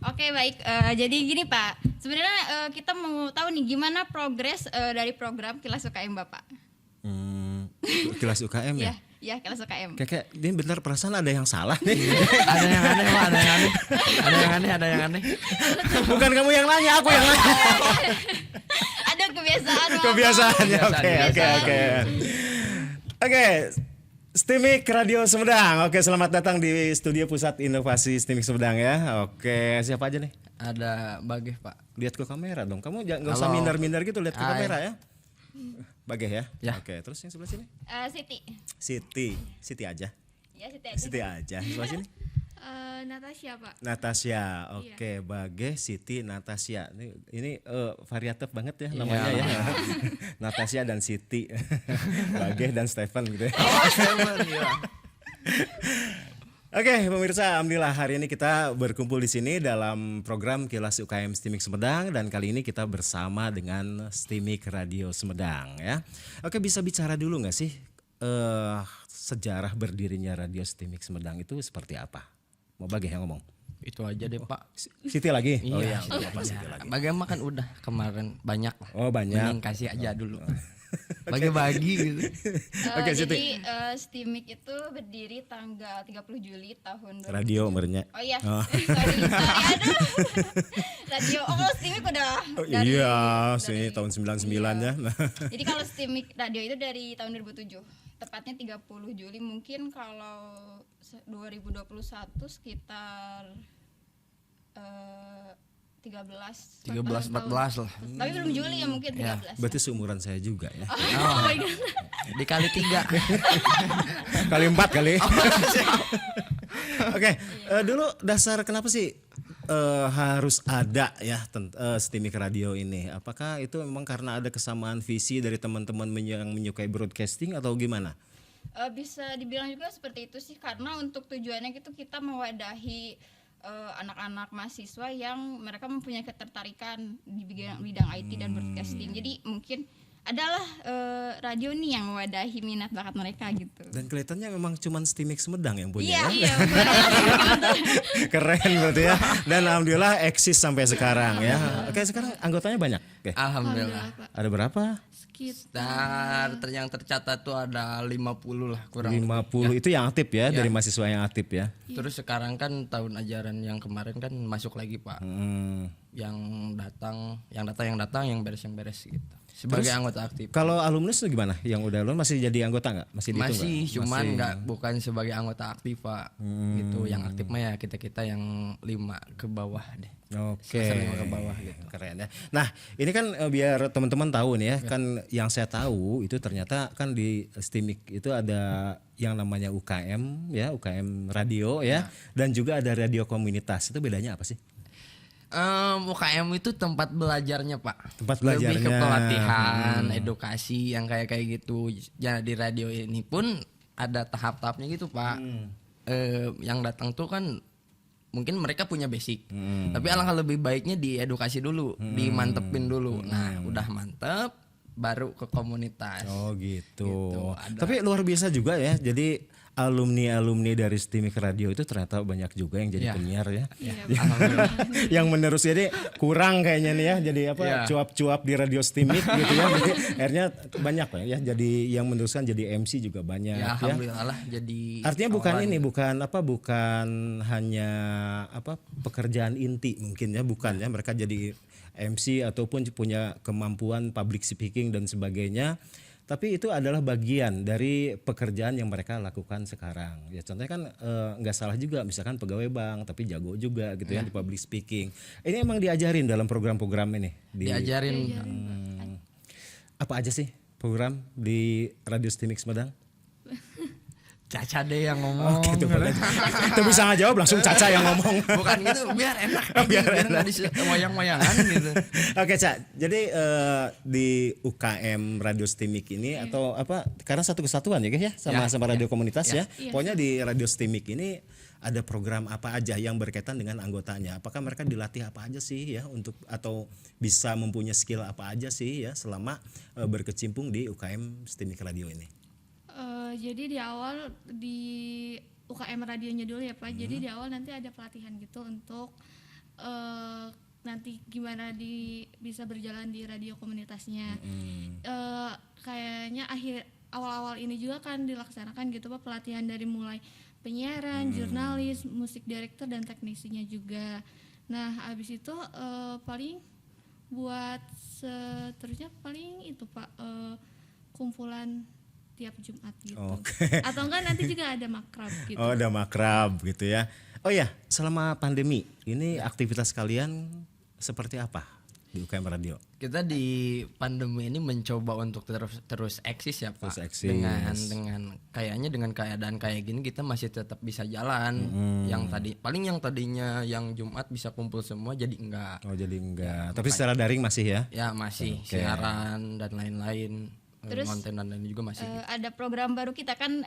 Oke baik, jadi gini Pak, sebenarnya kita mau tahu nih gimana progres dari program Kilas UKM Bapak. Kilas UKM ya? Ya Kilas UKM. Kayak ini bentar perasaan ada yang salah nih. Ada yang aneh Pak, ada yang aneh. Bukan kamu yang nanya, aku yang nanya. Ada kebiasaan Bapak. Kebiasaannya. Kebiasaan. Oke. Stimik Radio Sumedang. Oke, selamat datang di Studio Pusat Inovasi Stimik Sumedang ya. Oke, siapa aja nih? Ada Bageh Pak. Lihat ke kamera dong. Kamu jangan nggak usah Halo. minder-minder gitu, lihat ke Hai. kamera ya. Bageh ya? Ya. Oke, terus yang sebelah sini? Siti. Siti aja. Ya Siti aja. Siti aja. Sebelah sini? Natasha Pak. Natasha. Oke, Bageh, Siti, Natasha. Ini variatif banget ya namanya ya. Natasha dan Siti. Bageh dan Stephen gitu ya. Oke, pemirsa, alhamdulillah hari ini kita berkumpul di sini dalam program Kilas UKM Stimik Sumedang dan kali ini kita bersama dengan Stimik Radio Sumedang ya. Oke, bisa bicara dulu nggak sih sejarah berdirinya Radio Stimik Sumedang itu seperti apa? Mau Bageh yang ngomong? Itu aja deh Pak. Siti lagi? Oh Iya. iya, Pak Siti lagi. Bageh mah kan udah kemarin banyak. Oh banyak. Mending kasih aja dulu. Bagi-bagi gitu. Oke, Siti. Jadi Stimik itu berdiri tanggal 30 Juli tahun 2007. Radio merenya. Oh iya, sorry, aduh. Radio, Stimik udah dari sini tahun 99 ya. Jadi kalau Stimik Radio itu dari tahun 2007, tepatnya 30 Juli. Mungkin kalau 2021 sekitar 13 13 14 lah. Tapi belum Juli ya mungkin 13. Berarti seumuran saya juga ya. Oh, dikali 3. Kali 4 kali. Oke, dulu dasar kenapa sih harus ada ya Stimik Radio ini? Apakah itu memang karena ada kesamaan visi dari teman-teman yang menyukai broadcasting atau gimana? Bisa dibilang juga seperti itu sih, karena untuk tujuannya gitu kita mewadahi anak-anak mahasiswa yang mereka mempunyai ketertarikan di bidang IT dan broadcasting. Jadi mungkin adalah radio nih yang mewadahi minat bakat mereka gitu. Dan kelihatannya memang cuman Stimik Sumedang yang punya ya. Iya. Keren berarti ya. Dan alhamdulillah eksis sampai sekarang ya. Oke, sekarang anggotanya banyak. Oke. Alhamdulillah. Pak. Ada berapa? Sekitar Yang tercatat tuh ada 50 lah kurang. 50 itu yang aktif ya, dari mahasiswa yang aktif ya. Terus sekarang kan tahun ajaran yang kemarin kan masuk lagi Pak. Yang datang, yang beres gitu. Sebagai anggota aktif. Kalau alumnus itu gimana? Yang udah lulus masih jadi anggota nggak? Masih dihitung Masih, nggak? cuman bukan sebagai anggota aktif Pak. Gitu. Yang aktif mah ya kita yang 5 ke bawah deh. Oke. Semester 5 ke bawah gitu. Keren ya. Nah, ini kan biar teman-teman tahu nih ya, kan yang saya tahu itu ternyata kan di Stimik itu ada yang namanya UKM ya, UKM radio ya, dan juga ada radio komunitas. Itu bedanya apa sih? UKM itu tempat belajarnya Pak. Tempat Lebih ke belajarnya. pelatihan, edukasi yang kayak gitu. Ya di radio ini pun ada tahap-tahapnya gitu Pak. Yang datang tuh kan mungkin mereka punya basic. Tapi alangkah lebih baiknya diedukasi dulu, dimantepin dulu. Nah, udah mantep baru ke komunitas. Oh gitu. ada. Tapi luar biasa juga ya. Jadi alumni dari Stimik Radio itu ternyata banyak juga yang jadi Iya. penyiar ya. Alhamdulillah. Yang menerus jadi kurang kayaknya nih ya. Jadi apa Iya. cuap-cuap di Radio Stimik gitu ya. Jadi akhirnya banyak lah ya. Jadi yang meneruskan jadi MC juga banyak Ya ya. alhamdulillah lah jadi Artinya bukan awalan. ini, bukan hanya pekerjaan inti mungkin ya, bukan ya, mereka jadi MC ataupun punya kemampuan public speaking dan sebagainya. Tapi itu adalah bagian dari pekerjaan yang mereka lakukan sekarang. Ya contohnya kan nggak salah juga, misalkan pegawai bank tapi jago juga gitu ya di public speaking. Ini emang diajarin dalam program-program ini. Diajarin. Apa aja sih program di Radio Stimik Sumedang? Caca deh yang ngomong. Gitu, itu bisa nggak jawab langsung Caca yang ngomong. Bukan gitu, biar enak. biar nggak wayang-wayangan gitu. Oke Cak, jadi di UKM Radio Stimik ini atau apa? Karena satu kesatuan ya guys ya, sama radio komunitas ya. Pokoknya di Radio Stimik ini ada program apa aja yang berkaitan dengan anggotanya. Apakah mereka dilatih apa aja sih ya untuk atau bisa mempunyai skill apa aja sih ya selama berkecimpung di UKM Stimik Radio ini? Jadi di awal di UKM radionya dulu ya Pak. Jadi di awal nanti ada pelatihan gitu untuk nanti gimana bisa berjalan di radio komunitasnya. Kayaknya awal-awal ini juga kan dilaksanakan gitu Pak, pelatihan dari mulai penyiaran, jurnalis, musik director dan teknisinya juga. Nah, habis itu paling buat seterusnya paling itu Pak, kumpulan tiap Jumat gitu. Oke. Atau enggak nanti juga ada makrab gitu. Oh, ada makrab gitu ya. Oh ya, selama pandemi ini aktivitas kalian seperti apa di UKM Radio? Kita di pandemi ini mencoba untuk terus eksis ya Pak. Terus eksis. Dengan kayaknya dengan keadaan kayak gini kita masih tetap bisa jalan. Yang tadinya yang Jumat bisa kumpul semua jadi enggak. Oh, jadi enggak. Tapi secara daring masih ya? Ya masih siaran dan lain-lain. Terus Konten dan lain juga masih. ada program baru kita kan,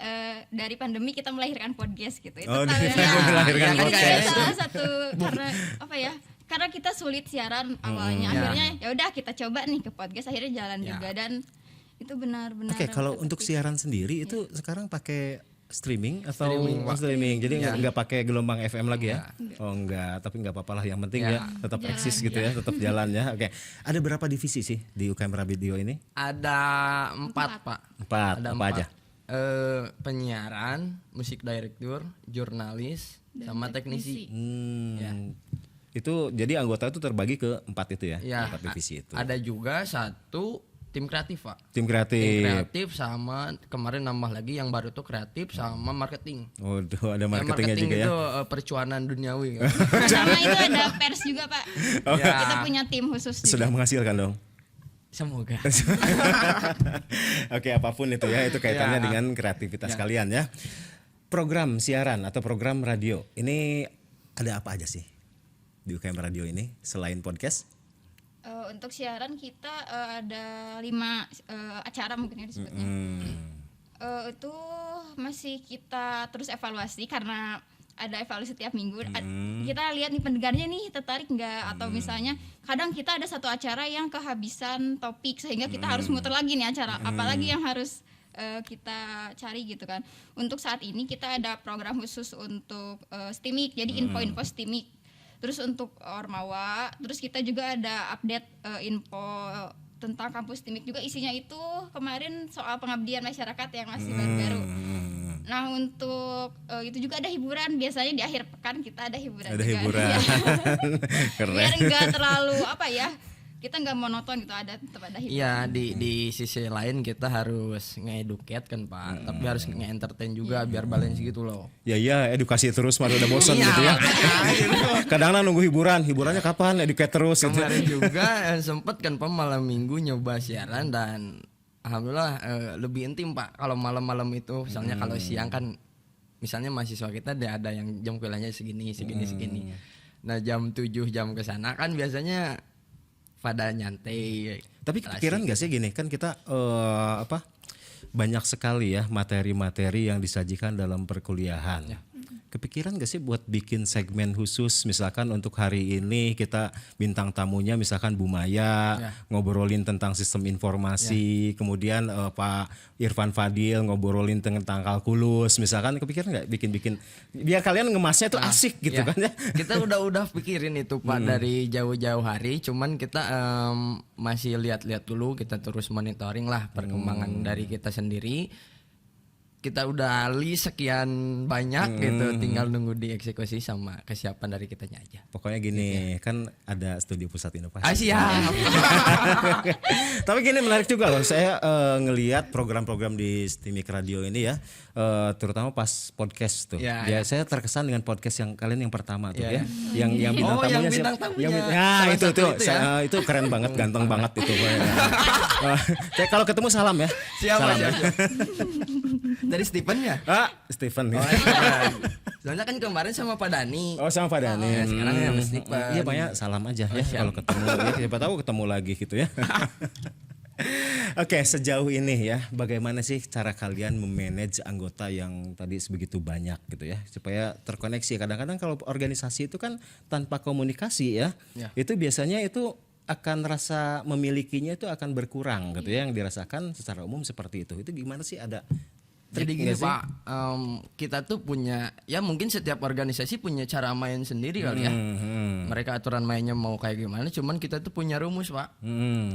dari pandemi kita melahirkan podcast gitu. Itu Oh, tahu dari ya. pandemi melahirkan Kan podcast. kayak salah satu karena apa ya? Karena kita sulit siaran awalnya, akhirnya ya udah kita coba nih ke podcast, akhirnya jalan juga dan itu benar-benar. Oke, kalau untuk efektif. siaran sendiri itu sekarang pakai streaming atau Streaming, Pak. streaming. Jadi nggak pakai gelombang FM lagi ya? Enggak. Oh enggak, tapi nggak apa-apa lah. Yang penting ya tetap Jalan. eksis gitu ya, tetap jalan ya. Oke, ada berapa divisi sih di UKM Radio ini? Ada 4 Pak. 4, Ada apa aja? Penyiaran, musik director, jurnalis, Dan sama teknisi. Ya. Itu jadi anggota itu terbagi ke 4 itu ya? Ya, 4 divisi itu. ada juga 1 tim kreatif Pak. Tim Tim kreatif. kreatif sama kemarin nambah lagi yang baru tuh kreatif sama marketing. Oh, tuh ada Yang marketingnya marketing juga ya. itu percuanan duniawi. Kan? Sama itu ada pers juga Pak. Ya. Kita punya tim khusus juga. Sudah menghasilkan dong. Semoga. Oke, apapun itu ya, itu kaitannya Ya. dengan kreativitas kalian ya. Program siaran atau program radio ini ada apa aja sih di UKM Radio ini selain podcast? Untuk siaran kita ada 5 acara mungkin ya disebutnya. Itu masih kita terus evaluasi karena ada evaluasi tiap minggu. Kita lihat nih pendengarnya nih tertarik nggak, atau misalnya kadang kita ada satu acara yang kehabisan topik sehingga kita harus muter lagi nih acara apalagi yang harus kita cari gitu kan. Untuk saat ini kita ada program khusus untuk STIMIK, jadi info-info STIMIK. Terus untuk Ormawa, terus kita juga ada update info tentang kampus STIMIK juga, isinya itu kemarin soal pengabdian masyarakat yang masih baru-baru. Nah, untuk itu juga ada hiburan, biasanya di akhir pekan kita ada hiburan Ada juga. hiburan. Ya. Keren. Biar enggak terlalu apa ya, kita nggak monoton gitu, tetap ada hiburan. Iya, di sisi lain kita harus nge-educate kan Pak, tapi harus nge-entertain juga biar balance gitu loh. Ya edukasi terus malah udah bosan Iya, gitu ya. makanya. Kadang-kadang nunggu hiburannya kapan? Educate terus gitu. Kemarin juga sempet kan Pak malam minggu nyoba siaran dan alhamdulillah lebih intim Pak kalau malam-malam itu. Misalnya kalau siang kan misalnya mahasiswa kita ada yang jam kuliahnya segini. Nah, jam 7 jam ke sana kan biasanya pada nyantai. Tapi kepikiran nggak sih gini, kan kita banyak sekali ya materi-materi yang disajikan dalam perkuliahan. Kepikiran gak sih buat bikin segmen khusus, misalkan untuk hari ini kita bintang tamunya misalkan Bu Maya ngobrolin tentang sistem informasi, kemudian Pak Irfan Fadil ngobrolin tentang kalkulus, misalkan kepikiran nggak bikin biar kalian ngemasnya tuh asik gitu kan ya? Kita udah pikirin itu Pak dari jauh-jauh hari, cuman kita masih lihat-lihat dulu, kita terus monitoring lah perkembangan dari kita sendiri. Kita udah sekian banyak gitu, tinggal nunggu dieksekusi sama kesiapan dari kitanya aja. Pokoknya gini, kan ada studi pusat inovasi. Siap. Tapi gini menarik juga loh, saya ngelihat program-program di STIMIK Radio ini ya, terutama pas podcast tuh. Ya. Saya terkesan dengan podcast yang kalian yang pertama tuh Ya. ya, yang bintang Oh, tamunya yang siapa? bintang tamunya. Nah Salah itu satu itu ya. itu keren banget, ganteng banget itu. Saya kalau ketemu salam ya. Siap Salam aja. ya. Dari Stephen ya? Stephen. Soalnya kan kemarin sama Pak Dani. Oh sama Pak Dani. Ya, sekarang sama Stephen. Iya Pak ya, salam aja ya kalau ketemu ya, siapa tahu ketemu lagi gitu ya. Oke, sejauh ini ya, bagaimana sih cara kalian memanage anggota yang tadi sebegitu banyak gitu ya, supaya terkoneksi. Kadang-kadang kalau organisasi itu kan tanpa komunikasi ya. Itu biasanya itu akan rasa memilikinya itu akan berkurang gitu ya, yang dirasakan secara umum seperti itu. Itu gimana sih, ada Jadi Trik gini nggak sih? Pak, kita tuh punya, ya mungkin setiap organisasi punya cara main sendiri kali ya. Mereka aturan mainnya mau kayak gimana, cuman kita tuh punya rumus Pak.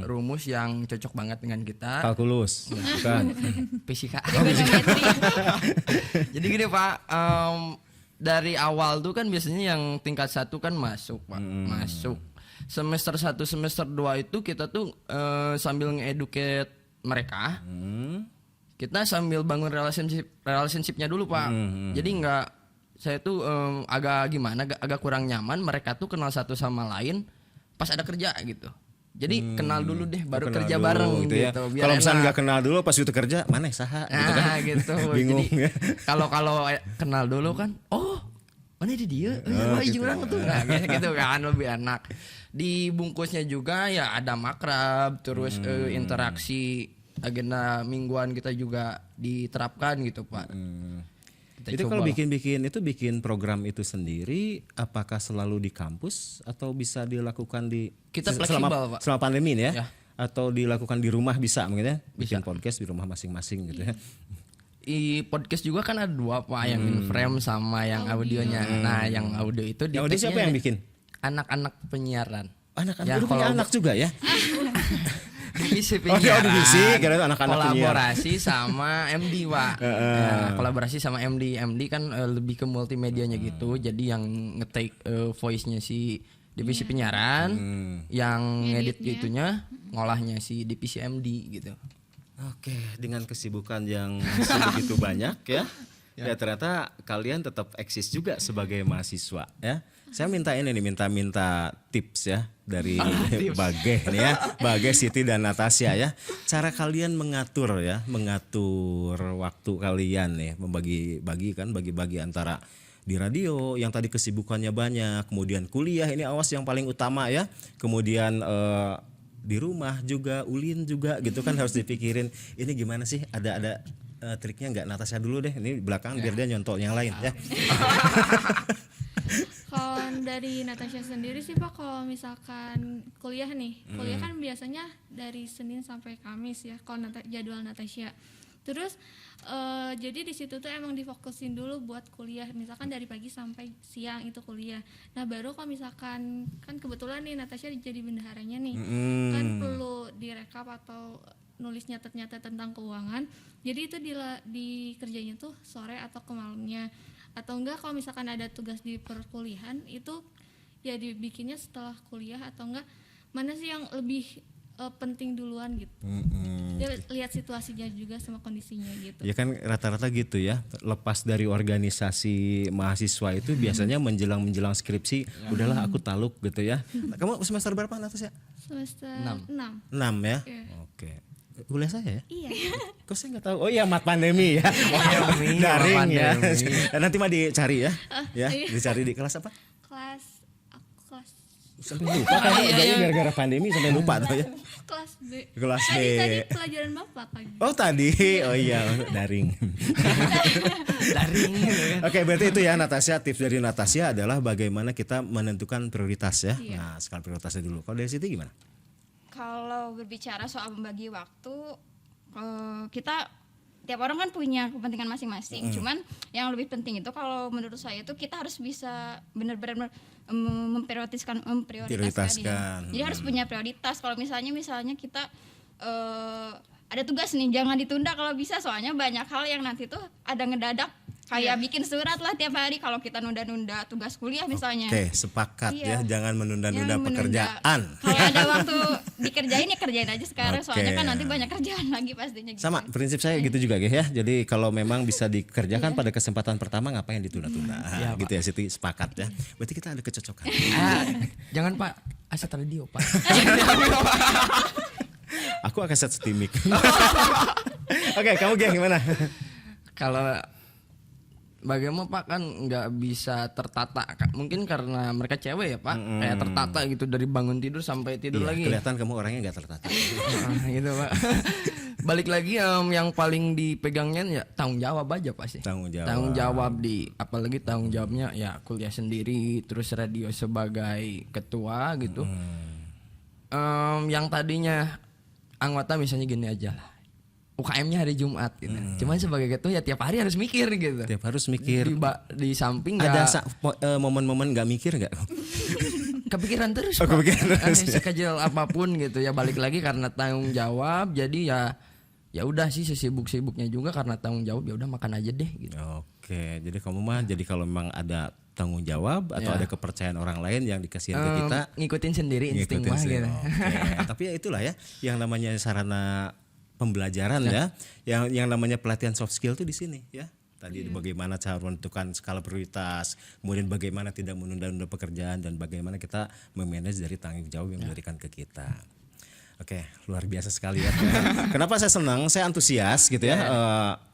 Rumus yang cocok banget dengan kita. Kalkulus, bukan? Fisika. Trigonometri. Jadi gini Pak, dari awal tuh kan biasanya yang tingkat 1 kan masuk Pak, masuk. Semester 1, semester 2 itu kita tuh sambil nge-educate mereka. Kita sambil bangun relationship-nya dulu Pak. Jadi nggak, saya tuh agak gimana, agak kurang nyaman mereka tuh kenal satu sama lain pas ada kerja gitu. Jadi kenal dulu deh, baru Kenal kerja dulu bareng gitu. ya. Biar Kalau misalnya enak. nggak kenal dulu pas itu kerja, mana saha gitu kan? Nah, gitu. Bingung Jadi ya. kalau kenal dulu kan, oh mana dia? Oh, gitu. orang tuh nah, gitu kan lebih enak. Di bungkusnya juga ya ada makrab, terus interaksi agenda mingguan kita juga diterapkan gitu Pak. Kita Itu kalau coba. bikin program itu sendiri, apakah selalu di kampus atau bisa dilakukan di Kita fleksibel, Pak. selama pandemi ini ya? Ya. Atau dilakukan di rumah bisa mungkin ya? Bikin podcast di rumah masing-masing gitu ya? Di podcast juga kan ada 2 Pak, yang in frame sama yang audionya. Nah, yang audio itu di Yang audio siapa tag-nya yang bikin? Anak-anak penyiaran. Anak-anak, Ya, lu punya kalau- anak juga ya? Divisi Oh, dia penyiaran. divisi, kira anak-anak kolaborasi sama MD Pak. Ya, kolaborasi sama MD kan lebih ke multimedianya gitu. Jadi yang nge-take voice-nya si divisi penyiaran, yang ngedit Ngeditnya. gitunya, ngolahnya si divisi MD gitu. Oke, dengan kesibukan yang sebegitu banyak ya, ya ternyata kalian tetap eksis juga sebagai mahasiswa ya. Saya minta ini nih, minta tips ya dari Bageh nih ya, Bageh, Siti dan Natasha ya. Cara kalian mengatur waktu kalian nih, bagi antara di radio yang tadi kesibukannya banyak, kemudian kuliah ini awas yang paling utama ya, kemudian di rumah juga, ulin juga gitu kan harus dipikirin. Ini gimana sih? Ada triknya nggak? Natasha dulu deh, ini belakangan biar dia nyontoh yang lain ya. Kalau dari Natasha sendiri sih Pak, kalau misalkan kuliah nih, kuliah kan biasanya dari Senin sampai Kamis ya, kalau jadwal Natasha. Terus jadi di situ tuh emang difokusin dulu buat kuliah, misalkan dari pagi sampai siang itu kuliah. Nah baru kalau misalkan kan kebetulan nih Natasha jadi bendaharanya nih, kan perlu direkap atau nulis nyatet-nyatet tentang keuangan. Jadi itu dikerjanya tuh sore atau ke malamnya. Atau enggak kalau misalkan ada tugas di perkuliahan itu ya dibikinnya setelah kuliah, atau enggak mana sih yang lebih penting duluan gitu. Dia lihat situasinya juga sama kondisinya gitu. Ya kan rata-rata gitu ya. Lepas dari organisasi mahasiswa itu biasanya menjelang skripsi, udahlah aku taluk gitu ya. Kamu semester berapa Natasha? Semester 6. 6 ya? Iya. Oke. Kuliah saya ya? Iya. Kok saya nggak tahu? Oh iya, mat pandemi ya. Daring ya. Nanti mah dicari ya. Ya, dicari di kelas apa? Kelas kelas Sampai lupa kan? Kayaknya gara-gara pandemi sampai lupa tuh ya. kelas B. Kelas B. Tadi pelajaran Bapak pagi. Oh tadi, oh iya daring. Daring gitu kan. Oke, berarti itu ya Natasha, tips dari Natasha adalah bagaimana kita menentukan prioritas ya. Iya. Nah, skala prioritasnya dulu. Kalau dari Siti gimana? Kalau berbicara soal membagi waktu, kita tiap orang kan punya kepentingan masing-masing. Cuman yang lebih penting itu kalau menurut saya itu kita harus bisa benar-benar memprioritaskan Prioritaskan. ya. Jadi harus punya prioritas. Kalau misalnya kita ada tugas nih, jangan ditunda kalau bisa, soalnya banyak hal yang nanti tuh ada ngedadak. Kayak bikin surat lah tiap hari kalau kita nunda-nunda tugas kuliah misalnya. Oke, sepakat Iya. ya, jangan menunda-nunda Yang menunda. pekerjaan. Kalau ada waktu dikerjain ya kerjain aja sekarang, soalnya Oke. kan nanti banyak kerjaan lagi pastinya gitu. Sama prinsip saya gitu juga ya. Jadi kalau memang bisa dikerjakan pada kesempatan pertama, ngapain ditunda-tunda? Gitu ya Siti, sepakat ya. Berarti kita ada kecocokan. Jangan Pak, aset radio Pak. Aku akan set steamik. Oke, kamu gimana? Kalau bagaimana Pak kan nggak bisa tertata, mungkin karena mereka cewek ya Pak, kayak tertata gitu dari bangun tidur sampai tidur Iya, lagi. kelihatan kamu orangnya nggak tertata. Gitu Pak. Balik lagi yang paling dipegangnya ya tanggung jawab aja pasti. Tanggung jawab. Tanggung jawab apalagi tanggung jawabnya ya kuliah sendiri, terus radio sebagai ketua gitu. Yang tadinya anggota misalnya gini aja lah. UKM-nya hari Jumat gitu. Cuman sebagai ketua ya tiap hari harus mikir gitu. Tiap harus mikir. Di samping Ada nggak momen-momen nggak mikir nggak? kepikiran terus. Oh, Pak. kepikiran terus. Sekecil apapun gitu ya, balik lagi karena tanggung jawab. Jadi ya udah sih sesibuk-sibuknya juga karena tanggung jawab, ya udah makan aja deh gitu. Oke, jadi kamu mah jadi kalau memang ada tanggung jawab atau Ya. ada kepercayaan orang lain yang dikasihin ke kita, Ngikutin sendiri insting ngikutin mah sih. gitu. Oke. Tapi ya itulah ya yang namanya sarana pembelajaran ya. Yang namanya pelatihan soft skill tuh di sini ya. Tadi bagaimana cara menentukan skala prioritas, kemudian bagaimana tidak menunda-nunda pekerjaan dan bagaimana kita memanage dari tanggung jawab yang diberikan ke kita. Oke, luar biasa sekali ya. Kenapa saya senang, saya antusias gitu ya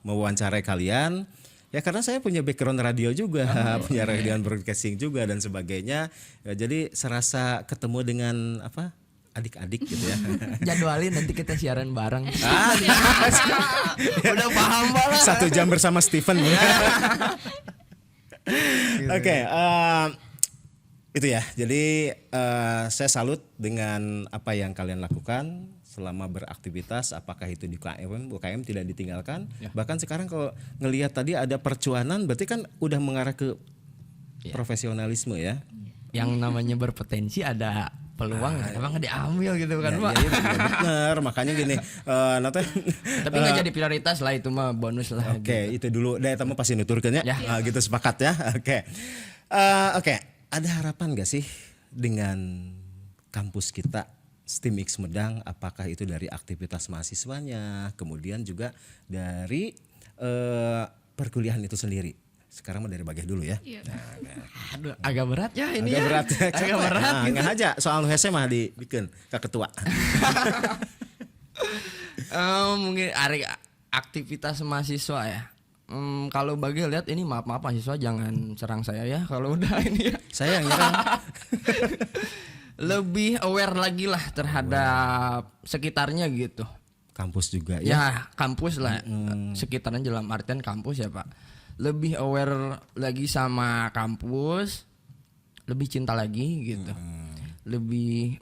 mewawancarai kalian. Ya karena saya punya background radio juga, punya radio broadcasting juga dan sebagainya. Ya, jadi serasa ketemu dengan apa? Adik-adik gitu ya. Jadwalin nanti kita siaran bareng. Udah paham banget. 1 jam bersama Steven. Oke, itu ya. Jadi saya salut dengan apa yang kalian lakukan selama beraktivitas. Apakah itu di UKM tidak ditinggalkan. Bahkan sekarang kalau ngelihat tadi ada percuanan, berarti kan udah mengarah ke profesionalisme ya. Yang namanya berpotensi ada peluang emang nggak diambil gitu kan Pak. Iya, benar. Makanya gini, nanti. Tapi nggak jadi prioritas lah, itu mah bonus lah. Oke, itu dulu. Daya tamu pasti nuturkan ya. Gitu sepakat ya. Oke. Oke, ada harapan gak sih dengan kampus kita STEAM X Medang? Apakah itu dari aktivitas mahasiswanya, kemudian juga dari perkuliahan itu sendiri? Sekarang mau dari Bageh dulu ya. Iya. Aduh, agak berat ya ini. Agak ya. berat. Agak berat. Nah, nggak aja soal hese mah dibikin ke ketua. Mungkin aktivitas mahasiswa ya. Kalau Bagel lihat ini, maaf mahasiswa jangan serang saya ya kalau udah ini ya. Saya yang nyerang. Lebih aware lagi lah terhadap sekitarnya gitu. Kampus juga ya. Ya kampus lah, sekitarnya dalam artian kampus ya Pak. Lebih aware lagi sama kampus, lebih cinta lagi gitu. Lebih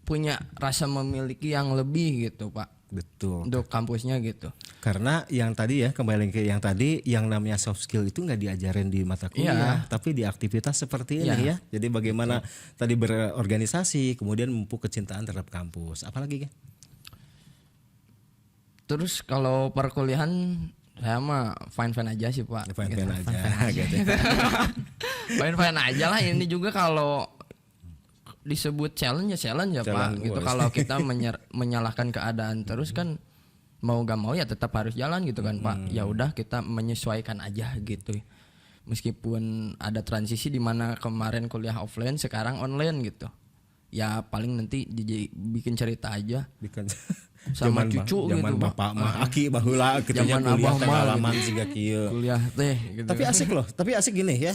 punya rasa memiliki yang lebih gitu Pak. Betul. Untuk kampusnya gitu. Karena yang tadi ya, kembali ke yang tadi, yang namanya soft skill itu nggak diajarin di mata kuliah, tapi di aktivitas seperti ini ya. Jadi bagaimana tadi berorganisasi, kemudian memupuk kecintaan terhadap kampus. Apalagi kan? Terus kalau perkuliahan saya mah fine aja sih Pak. Fine Gitu. aja. Gitu. Fine aja lah. Ini juga kalau disebut challenge ya Pak. Gitu. Kalau kita menyalahkan keadaan terus kan mau gak mau ya tetap harus jalan gitu kan Pak. Ya udah kita menyesuaikan aja gitu. Meskipun ada transisi di mana kemarin kuliah offline sekarang online gitu. Ya paling nanti bikin cerita aja. Bikin sama cucu zaman gitu bapak mah aki baheula kitunya kuliah pengalaman siga kieu. Kuliah teh gitu. Tapi asik loh, tapi asik gini ya,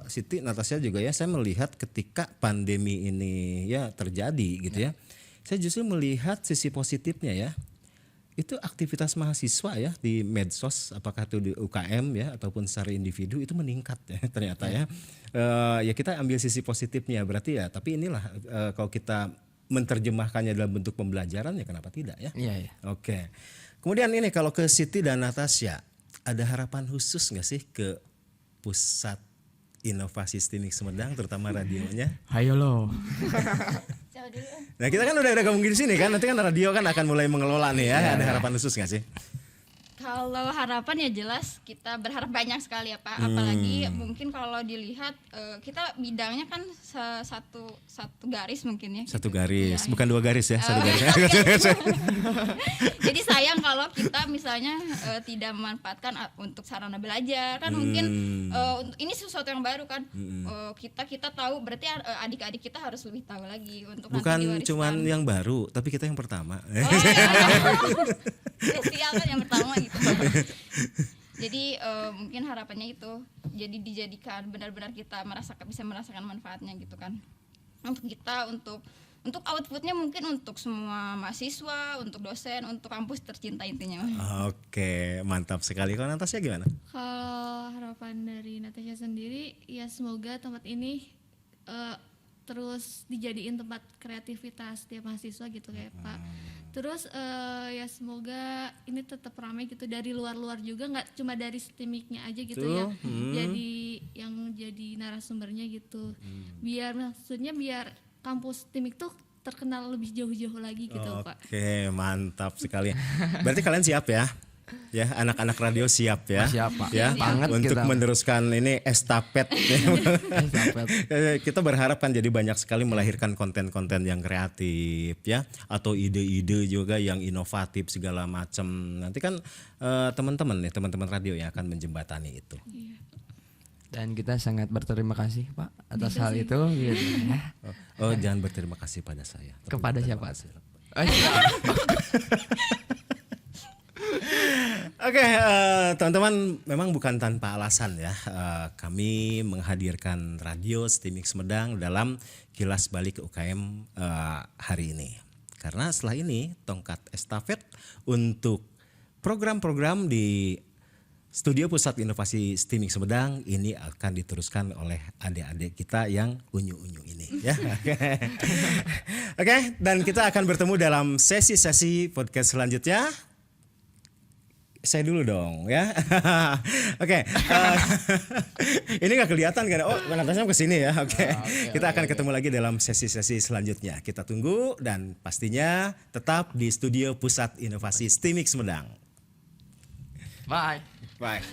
Siti, Natasha juga ya, saya melihat ketika pandemi ini ya terjadi gitu ya. Saya justru melihat sisi positifnya ya. Itu aktivitas mahasiswa ya di medsos, apakah itu di UKM ya ataupun secara individu itu meningkat ya ternyata ya. Ya kita ambil sisi positifnya berarti ya, tapi inilah kalau kita menerjemahkannya dalam bentuk pembelajaran ya kenapa tidak ya? Iya. Oke. Kemudian ini kalau ke Siti dan Natasha, ada harapan khusus nggak sih ke pusat inovasi STEAM X Medang terutama radionya? Hayo lo. Coba dulu. Nah kita kan udah gabung di sini kan, nanti kan radio kan akan mulai mengelola nih ya. Ada harapan khusus nggak sih? Kalau harapan ya jelas kita berharap banyak sekali ya Pak. Apalagi mungkin kalau dilihat kita bidangnya kan satu garis mungkin ya. Satu gitu. garis, Iya. bukan 2 garis ya, satu garis. Jadi sayang kalau kita misalnya tidak memanfaatkan untuk sarana belajar kan mungkin ini sesuatu yang baru kan. Kita tahu berarti adik-adik kita harus lebih tahu lagi untuk nanti Bukan diwariskan. cuman yang baru, tapi kita yang pertama. Siap kan yang pertama gitu. Jadi mungkin harapannya itu jadi dijadikan benar-benar kita bisa merasakan manfaatnya gitu kan. Untuk kita untuk outputnya mungkin untuk semua mahasiswa, untuk dosen, untuk kampus tercinta intinya. Oke, mantap sekali. Kalau Natasha gimana? Kalau harapan dari Natasha sendiri ya semoga tempat ini terus dijadiin tempat kreativitas tiap mahasiswa gitu kayak Pak. Terus ya semoga ini tetap ramai gitu dari luar-luar juga, nggak cuma dari STIMIK-nya aja gitu ya. Jadi yang jadi narasumbernya gitu. Biar maksudnya biar kampus STIMIK tuh terkenal lebih jauh-jauh lagi gitu Pak. Oke, mantap sekali. Berarti kalian siap ya? Ya, anak-anak radio siap ya? Siap, Pak. Ya, Banget untuk kita. meneruskan ini estafet. Estafet. Kita berharap kan jadi banyak sekali melahirkan konten-konten yang kreatif ya, atau ide-ide juga yang inovatif segala macam. Nanti kan teman-teman radio yang akan menjembatani itu. Dan kita sangat berterima kasih Pak atas hal itu gitu ya. Oh, jangan berterima kasih pada saya. tapi Kepada berterima siapa? kasih. Oh, siap. Oke, teman-teman, memang bukan tanpa alasan ya kami menghadirkan radio STIMIK Sumedang dalam Kilas Balik UKM hari ini. Karena setelah ini tongkat estafet untuk program-program di Studio Pusat Inovasi STIMIK Sumedang ini akan diteruskan oleh adik-adik kita yang unyu-unyu ini ya. Oke, dan kita akan bertemu dalam sesi-sesi podcast selanjutnya. Saya dulu dong ya. Oke. Ini nggak kelihatan kan? Oh, Natasha ke sini ya. Oke. Kita akan ketemu lagi dalam sesi-sesi selanjutnya. Kita tunggu dan pastinya tetap di Studio Pusat Inovasi STIMIK Sumedang. Bye. Bye.